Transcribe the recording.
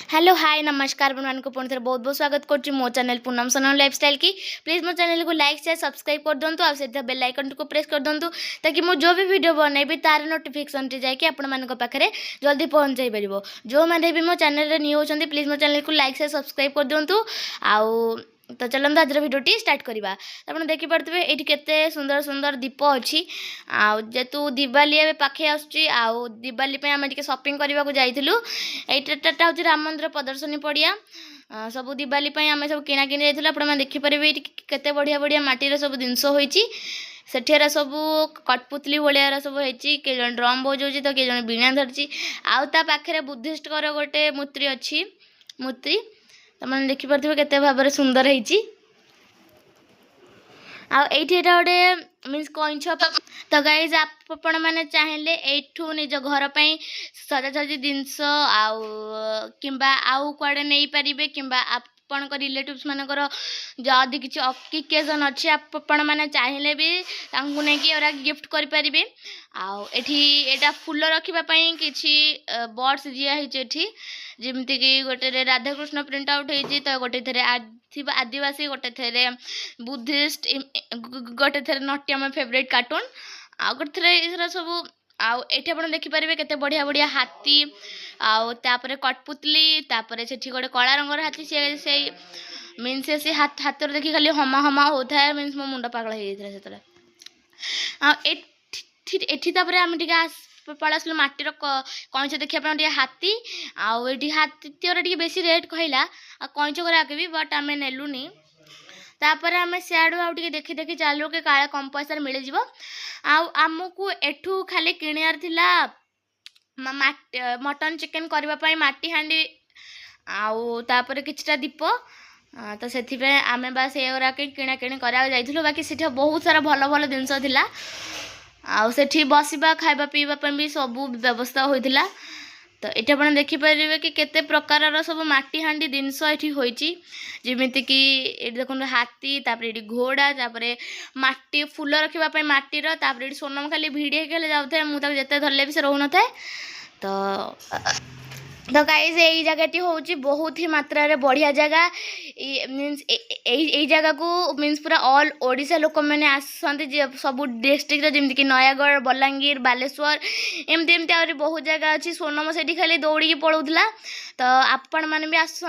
Hello hi नमस्कार अपन को पुणी थे बहुत बहुत स्वागत कर मो चैनल पूनम सोनम लाइफस्टाइल की। प्लीज़ मो चैनल को लाइक शेयर सब्सक्राइब कर दिंतु आ बेल आइकन को प्रेस कर दिंतु ताकि मु जो भी वीडियो बनैबी तार नोटिफिकेशन जाकि आपण पाखे जल्दी पहुँचाई पार। जो मैंने भी मो चैनल न्यू होती प्लीज़ मो चैनल को लाइक शेयर सब्सक्राइब कर दिंतु। आउ तो चलते आज भिडियोटी स्टार्ट करवा। आप देखिपे ये केते सुंदर सुंदर दीप अच्छी जेतु दिवाली ए पाखे आउ दिवाली आम टे सपिंग करने को जाइलु। यहाँ हूँ राम मंदिर प्रदर्शनी पड़िया सब दिवाली आम सब किणाकिणी जाइलु। आप देखिपारे केते बढ़िया बढ़िया माटीर सब जिनस होती सेठियारा सब कठपुतली भाया सब होती किए जन ड्रम बजाऊँ तो किए जन बीणा धरची आउ पाखे बुद्धिस्टर गोटे मूर्ति अच्छी मूर्ति तो मैंने देखिपे केते भाव सुंदर होती आईटी गोटे मीन्स कईछ। तो गाइज आपण मैंने चाहिए यू निज घर पर सजासजी जिनस किंबा आउ कुआडे नहीं पारे किंबा आपण रिलेटिव्स मानकर जदि किसी अकेजन अच्छी आपण मैंने चाहिए भी नहीं गिफ्ट करें। आटा फूल रखापी किसी बर्ड्स दिखाई जमती कि गोटे राधाकृष्ण प्रिंट आउट होती तो गोटे थे आदिवासी गोटे थे बुद्धिस्ट गोटे थे नट्यम फेवरेट कार्टून आ गोटे थे सब आउ एठी आपण देखिपारे केते बढ़िया बढ़िया हाथी आउे कठपुतली तापर से गोटे कला रंगर हाथी से मीन्स से हाथ देखी खाली हमा हमा होता है मीन्स मो मुंड पागल हो जाता आम टे पड़ा आसलु माटीर कईच देखा हाथी आठी हाथी बेसी रेट कहला कईच कराके भी बट आम नेलुनी तापर आम सियाड़ू आउ देखी देखी चलू कि काले कम पैसा मिल जाव आमको एठू खाली किणार थिला मटन चिकेन करने माटी हांडी आउ तापर किछटा दीप तो से आम बास ये किणाकिणी करा जाइलु। बाकी से बहुत सारा भल भल जिनस थिला आउ सेठी बसवा खाइबा पीवा भी सब व्यवस्था होइथिला। तो ये आप देखिपारे कि केते प्रकार सब माटी हांडी जिनस ये होती जमीती कि ये देखो हाथी तापर ये घोड़ा तापर माटी फूल रखापी माटीर तापर ये सोनम खाली भिड़ी जाऊे मुझे जिते धरले भी से रोन था। तो गाइज यही जगहटी हूँ बहुत ही मात्रा रे बढ़िया जगह मीन्स यही जगह को मीन्स पूरा ऑल ओडिशा लोक मैंने आसती सब डिस्ट्रिक्ट जमीक कि नयागढ़ बलांगीर बालेश्वर एमती एमती बहुत जगह अच्छी सोनम से खाली दौड़ी पड़ूला। तो आपण मैंने भी आसती